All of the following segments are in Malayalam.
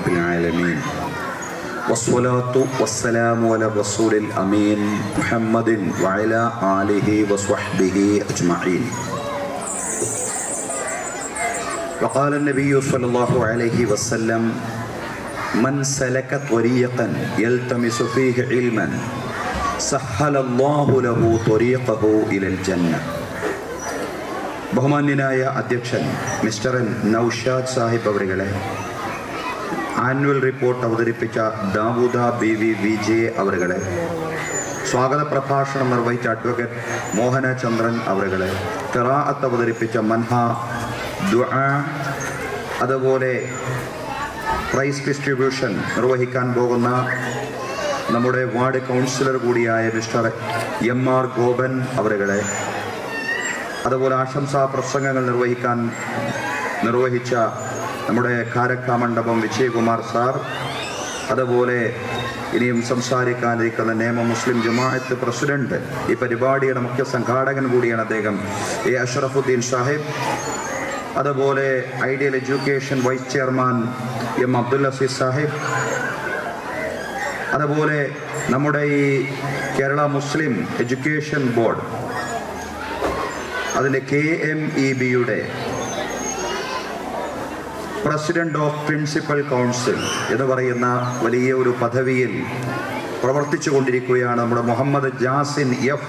റബ്ബിൽ ആലമീൻ വസ്സലാത്തു വസ്സലാമു അലാ റസൂലിൽ അമീൻ മുഹമ്മദിൻ വഅലാ ആലിഹി വസ്വഹ്ബിഹി അജ്മഈൻ. وقال النبي صلى الله عليه وسلم من سلك طريقا يلتمس فيه علما سهل الله له طريقه إلى الجنة. ബഹുമാന്യനായ അധ്യക്ഷൻ മിസ്റ്റർ നൗഷാദ് സാഹിബ് അവരുകളെ, ആനുവൽ റിപ്പോർട്ട് അവതരിപ്പിച്ച ദാവൂദ BV അവരുകളെ, സ്വാഗത പ്രഭാഷണം നിർവഹിച്ച അഡ്വക്കേറ്റ് മോഹന ചന്ദ്രൻ അവരുകളെ, ഖിറാഅത്ത് അവതരിപ്പിച്ച മൻഹ ദുആ, അതുപോലെ പ്രൈസ് ഡിസ്ട്രിബ്യൂഷൻ നിർവഹിക്കാൻ പോകുന്ന നമ്മുടെ വാർഡ് കൗൺസിലർ കൂടിയായ മിസ്റ്റർ MR ഗോപൻ അവരുകളെ, അതുപോലെ ആശംസാ പ്രസംഗങ്ങൾ നിർവഹിച്ച നമ്മുടെ കാരക്ക മണ്ഡപം വിജയകുമാർ സാർ, അതുപോലെ ഇനിയും സംസാരിക്കാനിരിക്കുന്ന നേമ മുസ്ലിം ജമാഅത്ത് പ്രസിഡന്റ്, ഈ പരിപാടിയുടെ മുഖ്യ സംഘാടകൻ കൂടിയാണ് അദ്ദേഹം A അഷ്റഫുദ്ദീൻ സാഹിബ്, അതുപോലെ ideal education vice chairman M Abdul Aziz സാഹിബ്, അതുപോലെ നമ്മുടെ ഈ കേരള മുസ്ലിം എഡ്യൂക്കേഷൻ ബോർഡ് അതിൻ്റെ KMEBയുടെ പ്രസിഡന്റ് ഓഫ് പ്രിൻസിപ്പൽ കൗൺസിൽ എന്ന് പറയുന്ന വലിയ ഒരു പദവിയിൽ പ്രവർത്തിച്ചു കൊണ്ടിരിക്കുകയാണ് നമ്മുടെ മുഹമ്മദ് ജാസിൻ F,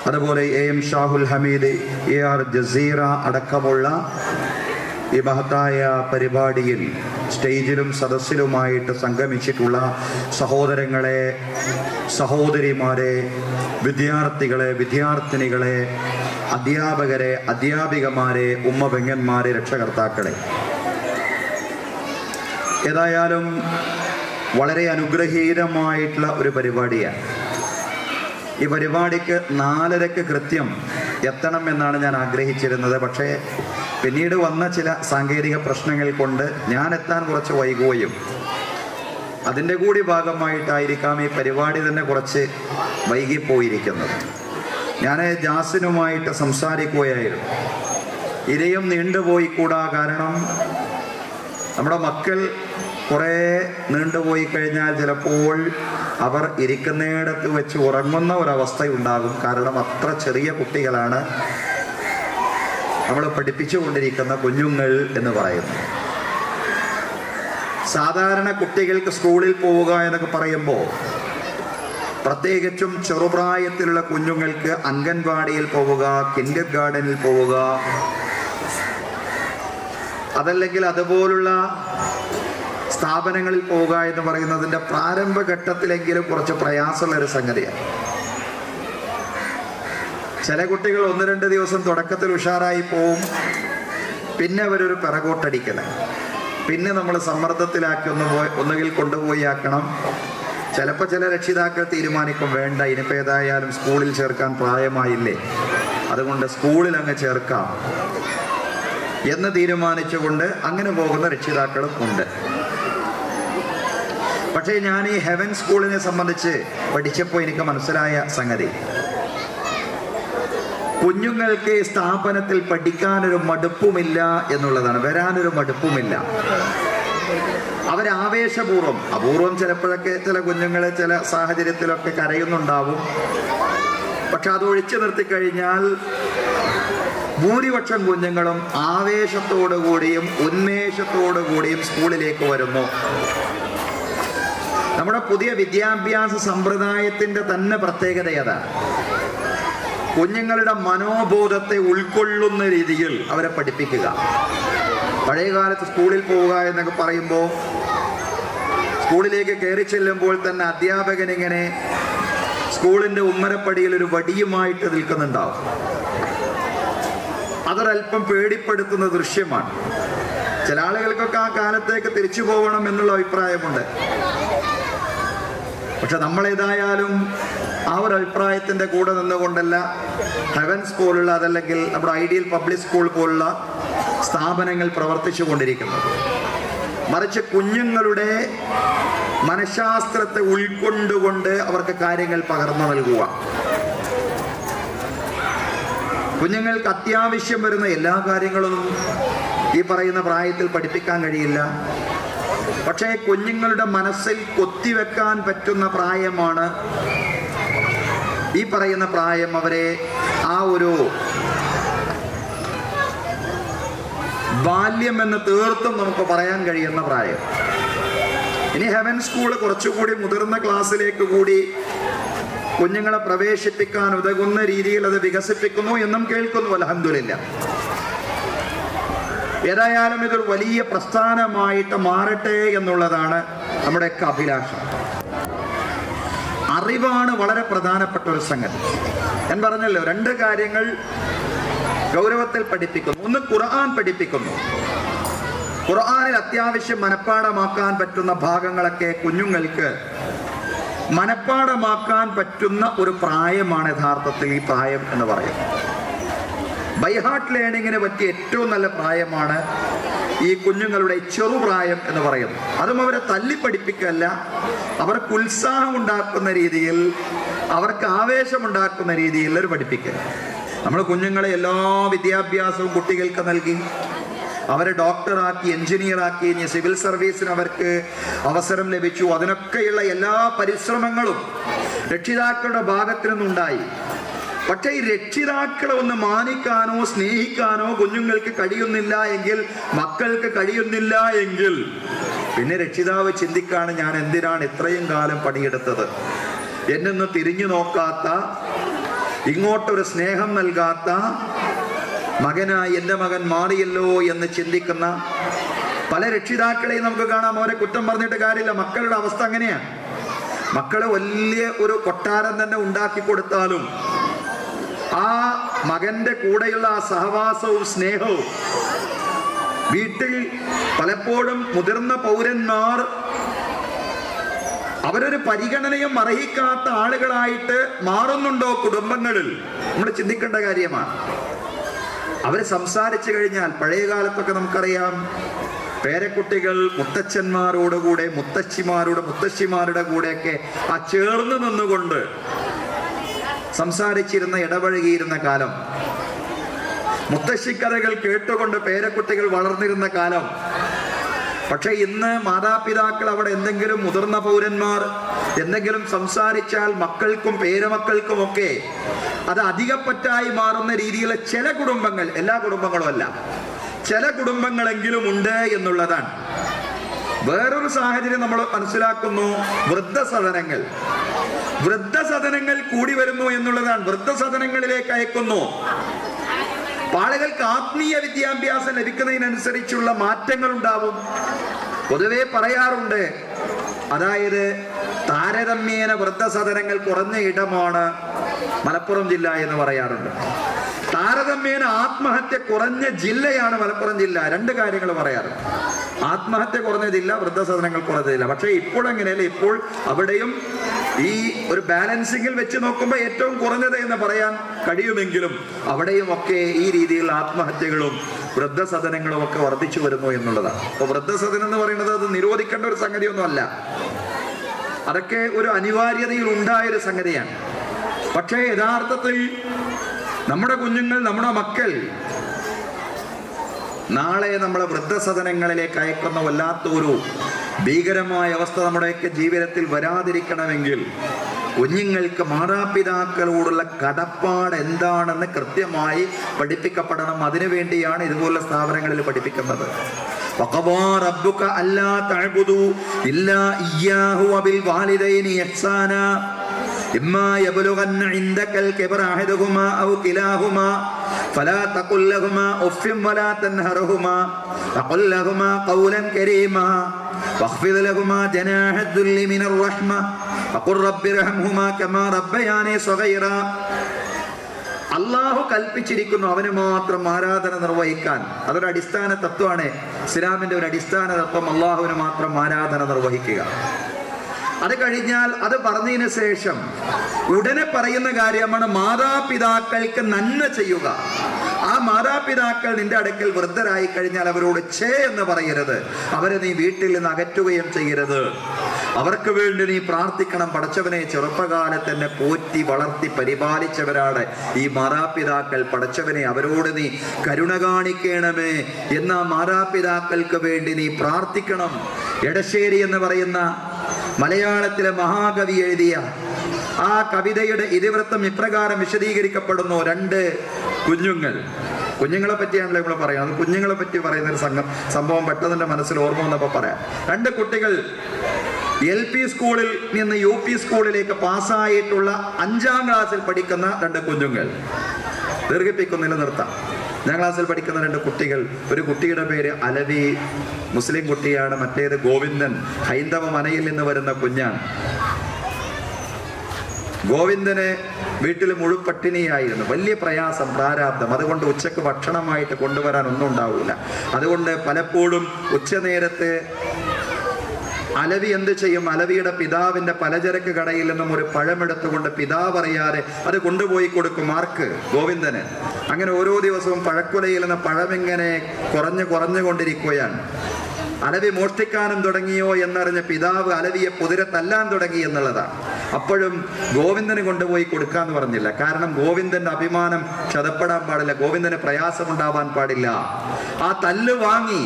അതുപോലെ AM ഷാഹുൽ ഹമീദ്, AR ജസീറ അടക്കമുള്ള ഈ മഹത്തായ പരിപാടിയിൽ സ്റ്റേജിലും സദസ്സിലുമായിട്ട് സംഗമിച്ചിട്ടുള്ള സഹോദരങ്ങളെ, സഹോദരിമാരെ, വിദ്യാർത്ഥികളെ, വിദ്യാർത്ഥിനികളെ, അധ്യാപകരെ, അധ്യാപികമാരെ, ഉമ്മ പെങ്ങന്മാരെ, രക്ഷകർത്താക്കളെ, ഏതായാലും വളരെ അനുഗ്രഹീതമായിട്ടുള്ള ഒരു പരിപാടിയാണ്. ഈ പരിപാടിക്ക് 4:30 കൃത്യം എത്തണം എന്നാണ് ഞാൻ ആഗ്രഹിച്ചിരുന്നത്. പക്ഷേ പിന്നീട് വന്ന ചില സാങ്കേതിക പ്രശ്നങ്ങൾ കൊണ്ട് ഞാൻ എത്താൻ കുറച്ച് വൈകുകയും അതിൻ്റെ കൂടി ഭാഗമായിട്ടായിരിക്കാം ഈ പരിപാടി തന്നെ കുറച്ച് വൈകിപ്പോയിരിക്കുന്നത്. ഞാൻ ജാസിനുമായിട്ട് സംസാരിക്കുകയായിരുന്നു. ഇനിയും നീണ്ടുപോയിക്കൂടാ, കാരണം നമ്മുടെ മക്കൾ കുറേ നീണ്ടുപോയി കഴിഞ്ഞാൽ ചിലപ്പോൾ അവർ ഇരിക്കുന്നിടത്ത് വെച്ച് ഉറങ്ങുന്ന ഒരവസ്ഥയുണ്ടാകും. കാരണം അത്ര ചെറിയ കുട്ടികളാണ് നമ്മൾ പഠിപ്പിച്ചുകൊണ്ടിരിക്കുന്ന കുഞ്ഞുങ്ങൾ എന്ന് പറയുന്നത്. സാധാരണ കുട്ടികൾക്ക് സ്കൂളിൽ പോവുക എന്നൊക്കെ പറയുമ്പോൾ, പ്രത്യേകിച്ചും ചെറുപ്രായത്തിലുള്ള കുഞ്ഞുങ്ങൾക്ക് അംഗൻവാടിയിൽ പോവുക, കിൻഡർ ഗാർഡനിൽ പോവുക, അതല്ലെങ്കിൽ അതുപോലുള്ള സ്ഥാപനങ്ങളിൽ പോവുക എന്ന് പറയുന്നതിൻ്റെ പ്രാരംഭഘട്ടത്തിലെങ്കിലും കുറച്ച് പ്രയാസമുള്ളൊരു സംഗതിയാണ്. ചില കുട്ടികൾ 1-2 ദിവസം തുടക്കത്തിൽ ഉഷാറായി പോവും, പിന്നെ അവരൊരു പിറകോട്ടടിക്കലാണ്. പിന്നെ നമ്മൾ സമ്മർദ്ദത്തിലാക്കി ഒന്നുകിൽ കൊണ്ടുപോയി ആക്കണം. ചിലപ്പോൾ ചില രക്ഷിതാക്കൾ തീരുമാനിക്കും, വേണ്ട ഇനിയിപ്പോൾ ഏതായാലും സ്കൂളിൽ ചേർക്കാൻ പ്രായമായില്ലേ, അതുകൊണ്ട് സ്കൂളിൽ അങ്ങ് ചേർക്കാം എന്ന് തീരുമാനിച്ചുകൊണ്ട് അങ്ങനെ പോകുന്ന രക്ഷിതാക്കളും ഉണ്ട്. പക്ഷേ ഞാൻ ഈ ഹെവൻ സ്കൂളിനെ സംബന്ധിച്ച് പഠിച്ചപ്പോൾ എനിക്ക് മനസ്സിലായ സംഗതി, കുഞ്ഞുങ്ങൾക്ക് ഈ സ്ഥാപനത്തിൽ പഠിക്കാനൊരു മടുപ്പുമില്ല എന്നുള്ളതാണ്. വരാനൊരു മടുപ്പുമില്ല. അവരാവേശപൂർവ്വം, അപൂർവം ചിലപ്പോഴൊക്കെ ചില കുഞ്ഞുങ്ങൾ ചില സാഹചര്യത്തിലൊക്കെ കരയുന്നുണ്ടാവും. പക്ഷെ അത് ഒഴിച്ചു നിർത്തിക്കഴിഞ്ഞാൽ ഭൂരിപക്ഷം കുഞ്ഞുങ്ങളും ആവേശത്തോടു കൂടിയും ഉന്മേഷത്തോടു കൂടിയും സ്കൂളിലേക്ക് വരുന്നു. നമ്മുടെ പുതിയ വിദ്യാഭ്യാസ സമ്പ്രദായത്തിൻ്റെ തന്നെ പ്രത്യേകത അതാണ്. കുഞ്ഞുങ്ങളുടെ മനോബോധത്തെ ഉൾക്കൊള്ളുന്ന രീതിയിൽ അവരെ പഠിപ്പിക്കുക. പഴയ കാലത്ത് സ്കൂളിൽ പോവുക എന്നൊക്കെ പറയുമ്പോൾ, സ്കൂളിലേക്ക് കയറി ചെല്ലുമ്പോൾ തന്നെ അധ്യാപകൻ ഇങ്ങനെ സ്കൂളിൻ്റെ ഉമ്മരപ്പടിയിൽ ഒരു വടിയുമായിട്ട് നിൽക്കുന്നുണ്ടാവും. അതൊരല്പം പേടിപ്പെടുത്തുന്ന ദൃശ്യമാണ്. ചില ആളുകൾക്കൊക്കെ ആ കാലത്തേക്ക് തിരിച്ചു പോകണം എന്നുള്ള അഭിപ്രായമുണ്ട്. പക്ഷെ നമ്മളേതായാലും ആ ഒരു അഭിപ്രായത്തിൻ്റെ കൂടെ നിന്നുകൊണ്ടല്ല ഹെവൻസ് പോലുള്ള, അതല്ലെങ്കിൽ നമ്മുടെ ഐഡിയൽ പബ്ലിക് സ്കൂൾ പോലുള്ള സ്ഥാപനങ്ങൾ പ്രവർത്തിച്ചു കൊണ്ടിരിക്കുന്നത്. മറിച്ച് കുഞ്ഞുങ്ങളുടെ മനഃശാസ്ത്രത്തെ ഉൾക്കൊണ്ടുകൊണ്ട് അവർക്ക് കാര്യങ്ങൾ പകർന്നു നൽകുക. കുഞ്ഞുങ്ങൾക്ക് അത്യാവശ്യം വരുന്ന എല്ലാ കാര്യങ്ങളും ഈ പറയുന്ന പ്രായത്തിൽ പഠിപ്പിക്കാൻ കഴിയില്ല. പക്ഷേ കുഞ്ഞുങ്ങളുടെ മനസ്സിൽ കൊത്തിവെക്കാൻ പറ്റുന്ന പ്രായമാണ് ഈ പറയുന്ന പ്രായം. അവരെ ആ ഒരു ബാല്യം എന്ന് തീർത്തും നമുക്ക് പറയാൻ കഴിയുന്ന പ്രായം. ഇനി ഹെവൻ സ്കൂൾ കുറച്ചുകൂടി മുതിർന്ന ക്ലാസ്സിലേക്ക് കൂടി കുഞ്ഞുങ്ങളെ പ്രവേശിപ്പിക്കാൻ ഉതകുന്ന രീതിയിൽ അത് വികസിപ്പിക്കുന്നു എന്നും കേൾക്കുന്നു. അൽഹംദുലില്ലാ. ഏതായാലും ഇതൊരു വലിയ പ്രസ്ഥാനമായിട്ട് മാറട്ടെ എന്നുള്ളതാണ് നമ്മുടെയൊക്കെ അഭിലാഷം. അറിവാണ് വളരെ പ്രധാനപ്പെട്ട ഒരു സംഗതി. ഞാൻ പറഞ്ഞല്ലോ, 2 കാര്യങ്ങൾ ഗൗരവത്തിൽ പഠിപ്പിക്കുന്നു. ഒന്ന്, ഖുർആൻ പഠിപ്പിക്കുന്നു. ഖുർആനിൽ അത്യാവശ്യം മനഃപ്പാഠമാക്കാൻ പറ്റുന്ന ഭാഗങ്ങളൊക്കെ കുഞ്ഞുങ്ങൾക്ക് മനഃപ്പാഠമാക്കാൻ പറ്റുന്ന ഒരു പ്രായമാണ് യഥാർത്ഥത്തിൽ ഈ പ്രായം എന്ന് പറയുന്നത്. ബൈഹാർട്ട് ലേണിങ്ങിന് പറ്റിയ ഏറ്റവും നല്ല പ്രായമാണ് ഈ കുഞ്ഞുങ്ങളുടെ ചെറുപ്രായം എന്ന് പറയുന്നത്. അതും അവരെ തല്ലിപ്പഠിപ്പിക്കല്ല, അവർക്ക് ഉത്സാഹം ഉണ്ടാക്കുന്ന രീതിയിൽ, അവർക്ക് ആവേശമുണ്ടാക്കുന്ന രീതിയിൽ ഒരു പഠിപ്പിക്കൽ. നമ്മൾ കുഞ്ഞുങ്ങളെ എല്ലാ വിദ്യാഭ്യാസവും കുട്ടികൾക്ക് നൽകി, അവരെ ഡോക്ടറാക്കി, എഞ്ചിനീയറാക്കി, ഇനി സിവിൽ സർവീസിന് അവർക്ക് അവസരം ലഭിച്ചു. അതിനൊക്കെയുള്ള എല്ലാ പരിശ്രമങ്ങളും രക്ഷിതാക്കളുടെ ഭാഗത്തു നിന്നുണ്ടായി. പക്ഷേ ഈ രക്ഷിതാക്കളെ ഒന്ന് മാനിക്കാനോ സ്നേഹിക്കാനോ കുഞ്ഞുങ്ങൾക്ക് കഴിയുന്നില്ല എങ്കിൽ, മക്കൾക്ക് കഴിയുന്നില്ല എങ്കിൽ, പിന്നെ രക്ഷിതാവ് ചിന്തിക്കാണ്, ഞാൻ എന്തിനാണ് ഇത്രയും കാലം പണിയെടുത്തത്? എന്നൊന്ന് തിരിഞ്ഞു നോക്കാത്ത, ഇങ്ങോട്ടൊരു സ്നേഹം നൽകാത്ത മകനായി എൻ്റെ മകൻ മാറിയല്ലോ എന്ന് ചിന്തിക്കുന്ന പല രക്ഷിതാക്കളെയും നമുക്ക് കാണാം. അവരെ കുറ്റം പറഞ്ഞിട്ട് കാര്യമില്ല. മക്കളുടെ അവസ്ഥ അങ്ങനെയാണ്. മക്കളെ വലിയ ഒരു കൊട്ടാരം തന്നെ ഉണ്ടാക്കി കൊടുത്താലും ആ മകന്റെ കൂടെയുള്ള ആ സഹവാസവും സ്നേഹവും വീട്ടിൽ പലപ്പോഴും മുതിർന്ന പൗരന്മാർ അവരൊരു പരിഗണനയും അർഹിക്കാത്ത ആളുകളായിട്ട് മാറുന്നുണ്ടോ കുടുംബങ്ങളിൽ? നമ്മൾ ചിന്തിക്കേണ്ട കാര്യമാണ്. അവർ സംസാരിച്ചു കഴിഞ്ഞാൽ, പഴയ കാലത്തൊക്കെ നമുക്കറിയാം, പേരക്കുട്ടികൾ മുത്തച്ഛന്മാരോടുകൂടെ, മുത്തശ്ശിമാരുടെ കൂടെയൊക്കെ ആ ചേർന്ന് നിന്നുകൊണ്ട് സംസാരിച്ചിരുന്ന, ഇടപഴകിയിരുന്ന കാലം, മുത്തശ്ശിക്കഥകൾ കേട്ടുകൊണ്ട് പേരക്കുട്ടികൾ വളർന്നിരുന്ന കാലം. പക്ഷെ ഇന്ന് മാതാപിതാക്കൾ അവിടെ എന്തെങ്കിലും മുതിർന്ന പൗരന്മാർ എന്തെങ്കിലും സംസാരിച്ചാൽ മക്കൾക്കും പേരമക്കൾക്കുമൊക്കെ അത് അധികപ്പറ്റായി മാറുന്ന രീതിയിലുള്ള ചില കുടുംബങ്ങൾ, എല്ലാ കുടുംബങ്ങളും അല്ല, ചില കുടുംബങ്ങളെങ്കിലും ഉണ്ട് എന്നുള്ളതാണ്. വേറൊരു സാഹചര്യം നമ്മൾ മനസ്സിലാക്കുന്നു. വൃദ്ധസദനങ്ങൾ കൂടി വരുന്നു എന്നുള്ളതാണ്. വൃദ്ധസദനങ്ങളിലേക്ക് അയക്കുന്നു. ആളുകൾക്ക് ആത്മീയ വിദ്യാഭ്യാസം ലഭിക്കുന്നതിനനുസരിച്ചുള്ള മാറ്റങ്ങൾ ഉണ്ടാവും. പൊതുവെ പറയാറുണ്ട്, അതായത് താരതമ്യേന വൃദ്ധസദനങ്ങൾ കുറഞ്ഞ ഇടമാണ് മലപ്പുറം ജില്ല എന്ന് പറയാറുണ്ട്. താരതമ്യേന ആത്മഹത്യ കുറഞ്ഞ ജില്ലയാണ് മലപ്പുറം ജില്ല. 2 കാര്യങ്ങൾ പറയാറുണ്ട്. ആത്മഹത്യ കുറഞ്ഞ ജില്ല, വൃദ്ധസദനങ്ങൾ കുറഞ്ഞ ജില്ല. പക്ഷേ ഇപ്പോൾ അങ്ങനെയല്ല. ഇപ്പോൾ അവിടെയും ഈ ഒരു ബാലൻസിങ്ങിൽ വെച്ച് നോക്കുമ്പോൾ ഏറ്റവും കുറഞ്ഞത് എന്ന് പറയാൻ കഴിയുമെങ്കിലും അവിടെയും ഒക്കെ ഈ രീതിയിൽ ആത്മഹത്യകളും വൃദ്ധസദനങ്ങളും ഒക്കെ വർദ്ധിച്ചു വരുന്നു എന്നുള്ളതാണ്. അപ്പോൾ വൃദ്ധസദനം എന്ന് പറയുന്നത് അത് നിരോധിക്കേണ്ട ഒരു സംഗതിയൊന്നും അല്ല. അതൊക്കെ ഒരു അനിവാര്യതയിൽ ഉണ്ടായൊരു സംഗതിയാണ്. പക്ഷേ യഥാർത്ഥത്തിൽ നമ്മുടെ കുഞ്ഞുങ്ങൾ, നമ്മുടെ മക്കൾ നാളെ നമ്മളെ വൃദ്ധസദനങ്ങളിലേക്ക് അയക്കുന്ന വല്ലാത്തൊരു ഭീകരമായ അവസ്ഥ നമ്മുടെയൊക്കെ ജീവിതത്തിൽ വരാതിരിക്കണമെങ്കിൽ കുഞ്ഞുങ്ങൾക്ക് മാതാപിതാക്കളോടുള്ള കടപ്പാട് എന്താണെന്ന് കൃത്യമായി പഠിപ്പിക്കപ്പെടണം. അതിനുവേണ്ടിയാണ് ഇതുപോലുള്ള സ്ഥാപനങ്ങളിൽ പഠിപ്പിക്കുന്നത്. وَقَضَى رَبُّكَ أَلَّا تَعْبُدُوا إِلَّا إِيَّاهُ وَبِالْوَالِدَيْنِ إِحْسَانًا إِمَّا يَبْلُغَنَّ عِندَكَ الْكِبَرَ أَحَدُهُمَا أَوْ كِلَاهُمَا فَلَا تَقُل لَّهُمَا أُفٍّ وَلَا تَنْهَرْهُمَا وَقُل لَّهُمَا قَوْلًا كَرِيمًا واخفض لهما جناح الذل من الرحمة وقل رب ارحمهما كما ربياني صغيرا. അള്ളാഹു കൽപ്പിച്ചിരിക്കുന്നു അവന് മാത്രം ആരാധന നിർവഹിക്കാൻ. അതൊരു അടിസ്ഥാന തത്വമാണ്. ഇസ്ലാമിന്റെ ഒരു അടിസ്ഥാന തത്വം അള്ളാഹുവിന് മാത്രം ആരാധന നിർവഹിക്കുക. അത് കഴിഞ്ഞാൽ അത് പറഞ്ഞതിന് ശേഷം ഉടനെ പറയുന്ന കാര്യമാണ് മാതാപിതാക്കൾക്ക് നന്മ ചെയ്യുക. ആ മാതാപിതാക്കൾ നിന്റെ അടുക്കൽ വൃദ്ധരായി കഴിഞ്ഞാൽ അവരോട് ഛേ എന്ന് പറയരുത്. അവരെ നീ വീട്ടിൽ നിന്ന് അകറ്റുകയും ചെയ്യരുത്. അവർക്ക് വേണ്ടി നീ പ്രാർത്ഥിക്കണം. പടച്ചവനെ, ചെറുപ്പകാലത്ത് തന്നെ പോറ്റി വളർത്തി പരിപാലിച്ചവരാണ് ഈ മാതാപിതാക്കൾ. പടച്ചവനെ, അവരോട് നീ കരുണ കാണിക്കണമേ എന്ന മാതാപിതാക്കൾക്ക് വേണ്ടി നീ പ്രാർത്ഥിക്കണം. എടശ്ശേരി എന്ന് പറയുന്ന മലയാളത്തിലെ മഹാകവി എഴുതിയ ആ കവിതയുടെ ഇതിവൃത്തം ഇപ്രകാരം വിശദീകരിക്കപ്പെടുന്നു. 2 കുഞ്ഞുങ്ങളെ പറ്റിയാണല്ലോ നമ്മൾ പറയുന്നത്. കുഞ്ഞുങ്ങളെ പറ്റി പറയുന്ന ഒരു സംഭവം പെട്ടെന്ന് എൻ്റെ മനസ്സിൽ ഓർമ്മ വന്നപ്പോൾ പറയാം. 2 കുട്ടികൾ LP സ്കൂളിൽ നിന്ന് UP സ്കൂളിലേക്ക് പാസ്സായിട്ടുള്ള 5ാം ക്ലാസ്സിൽ പഠിക്കുന്ന 2 കുഞ്ഞുങ്ങൾ. ദീർഘിപ്പിക്കുന്നില്ല, നിർത്താം. 5ാം ക്ലാസ്സിൽ പഠിക്കുന്ന 2 കുട്ടികൾ. ഒരു കുട്ടിയുടെ പേര് അലവി, മുസ്ലിം കുട്ടിയാണ്. മറ്റേത് ഗോവിന്ദൻ, ഹൈന്ദവ മനയിൽ നിന്ന് വരുന്ന കുഞ്ഞാണ്. ഗോവിന്ദന് വീട്ടിൽ മുഴുപട്ടിണിയായിരുന്നു. വലിയ പ്രയാസം, പ്രാരാബ്ദം. അതുകൊണ്ട് ഉച്ചക്ക് ഭക്ഷണമായിട്ട് കൊണ്ടുവരാൻ ഒന്നും ഉണ്ടാവില്ല. അതുകൊണ്ട് പലപ്പോഴും ഉച്ചനേരത്ത് അലവി എന്ത് ചെയ്യും? അലവിയുടെ പിതാവിന്റെ പലചരക്ക് കടയിൽ നിന്നും ഒരു പഴമെടുത്തുകൊണ്ട് പിതാവ് അറിയാതെ അത് കൊണ്ടുപോയി കൊടുക്കും. ആർക്ക്? ഗോവിന്ദന്. അങ്ങനെ ഓരോ ദിവസവും പഴക്കുലയിൽ നിന്ന് പഴമിങ്ങനെ കുറഞ്ഞുകൊണ്ടിരിക്കുകയാണ്. അലവി മോഷ്ടിക്കാനും തുടങ്ങിയോ എന്നറിഞ്ഞ് പിതാവ് അലവിയെ പൊതിരെ തല്ലാൻ തുടങ്ങി എന്നുള്ളതാണ്. അപ്പോഴും ഗോവിന്ദന് കൊണ്ടുപോയി കൊടുക്കാന്ന് പറഞ്ഞില്ല. കാരണം ഗോവിന്ദന്റെ അഭിമാനം ക്ഷതപ്പെടാൻ പാടില്ല, ഗോവിന്ദന് പ്രയാസമുണ്ടാവാൻ പാടില്ല. ആ തല്ല് വാങ്ങി.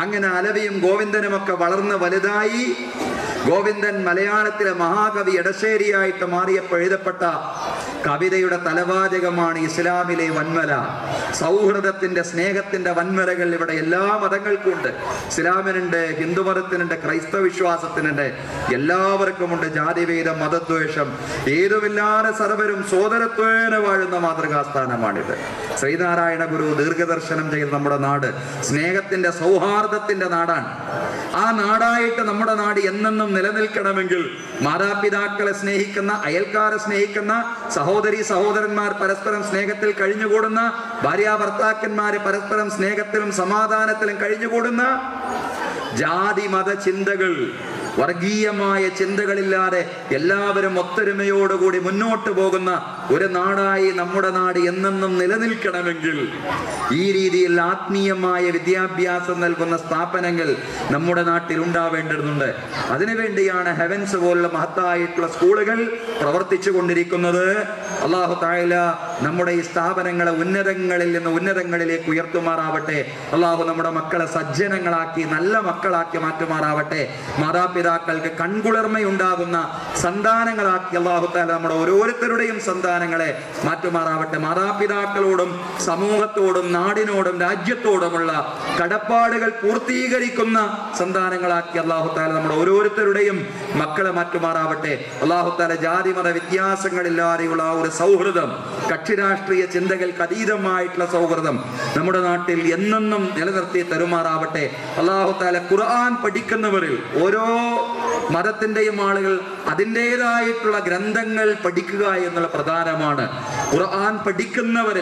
അങ്ങനെ അലവിയും ഗോവിന്ദനുമൊക്കെ വളർന്ന് വലുതായി. ഗോവിന്ദൻ മലയാളത്തിലെ മഹാകവി എടശ്ശേരിയായിട്ട് മാറിയപ്പോൾ എഴുതപ്പെട്ട കവിതയുടെ തലവാചകമാണ് ഇസ്ലാമിലെ വൻമല. സൗഹൃദത്തിന്റെ, സ്നേഹത്തിന്റെ വൻമലകൾ ഇവിടെ എല്ലാ മതങ്ങൾക്കും ഉണ്ട്. ഇസ്ലാമിനുണ്ട്, ഹിന്ദുമതത്തിനുണ്ട്, ക്രൈസ്തവ വിശ്വാസത്തിനുണ്ട്. എല്ലാവർക്കുമുണ്ട് ജാതിഭേദം, മതദ്വേഷം ഏതുമില്ലാതെ സർവരും സോദരത്വേന വാഴുന്ന മാതൃകാസ്ഥാനമാണിത്. ശ്രീനാരായണ ഗുരു ദീർഘദർശനം ചെയ്ത നമ്മുടെ നാട് സ്നേഹത്തിന്റെ, സൗഹാർദ്ദത്തിന്റെ നാടാണ്. ആ നാടായിട്ട് നമ്മുടെ നാട് എന്നെന്നും നിലനിൽക്കണമെങ്കിൽ മാതാപിതാക്കളെ സ്നേഹിക്കുന്ന, അയൽക്കാരെ സ്നേഹിക്കുന്ന, സഹോദരി സഹോദരന്മാർ പരസ്പരം സ്നേഹത്തിൽ കഴിഞ്ഞുകൂടുന്ന, ഭാര്യാഭർത്താക്കന്മാര് പരസ്പരം സ്നേഹത്തിലും സമാധാനത്തിലും കഴിഞ്ഞുകൂടുന്ന, ജാതി മത ചിന്തകൾ, വർഗീയമായ ചിന്തകളില്ലാതെ എല്ലാവരും ഒത്തൊരുമയോടുകൂടി മുന്നോട്ട് പോകുന്ന ഒരു നാടായി നമ്മുടെ നാട് എന്നെന്നും നിലനിൽക്കണമെങ്കിൽ ഈ രീതിയിൽ ആത്മീയമായ വിദ്യാഭ്യാസം നൽകുന്ന സ്ഥാപനങ്ങൾ നമ്മുടെ നാട്ടിൽ ഉണ്ടാവേണ്ടതുണ്ട്. അതിനുവേണ്ടിയാണ് ഹെവൻസ് പോലുള്ള മഹത്തായിട്ടുള്ള സ്കൂളുകൾ പ്രവർത്തിച്ചു കൊണ്ടിരിക്കുന്നത്. അല്ലാഹു തആല നമ്മുടെ ഈ സ്ഥാപനങ്ങളെ ഉന്നതങ്ങളിൽ നിന്ന് ഉന്നതങ്ങളിലേക്ക് ഉയർത്തുമാറാവട്ടെ. അല്ലാഹു നമ്മുടെ മക്കളെ സജ്ജനങ്ങളാക്കി, നല്ല മക്കളാക്കി മാറ്റുമാറാവട്ടെ. മാതാപിതാക്കൾക്ക് കൺകുളിർമയുണ്ടാകുന്ന സന്താനങ്ങളാക്കി അല്ലാഹു തആല നമ്മുടെ ഓരോരുത്തരുടെയും സന്താനങ്ങളെ മാറ്റുമാറാവട്ടെ. മാതാപിതാക്കളോടും സമൂഹത്തോടും നാടിനോടും രാജ്യത്തോടുമുള്ള കടപ്പാടുകൾ പൂർത്തീകരിക്കുന്ന സന്താനങ്ങളാക്കി അല്ലാഹു തആല നമ്മുടെ ഓരോരുത്തരുടെയും മക്കളെ മാറ്റുമാറാവട്ടെ. അല്ലാഹു തആല ജാതി മത വ്യത്യാസങ്ങളില്ലാതെയുള്ള ആ ഒരു സൗഹൃദം, കക്ഷി രാഷ്ട്രീയ ചിന്തകൾക്ക് അതീതമായിട്ടുള്ള സൗഹൃദം നമ്മുടെ നാട്ടിൽ എന്നെന്നും നിലനിർത്തി തരുമാറാവട്ടെ. അല്ലാഹു തആല ഖുർആൻ പഠിക്കുന്നവരിൽ ഓരോ മതത്തിന്റെയും ആളുകൾ അതിൻ്റെതായിട്ടുള്ള ഗ്രന്ഥങ്ങൾ പഠിക്കുക എന്നുള്ള പ്രധാനമാണ്. ഖുർആൻ പഠിക്കുന്നവരിൽ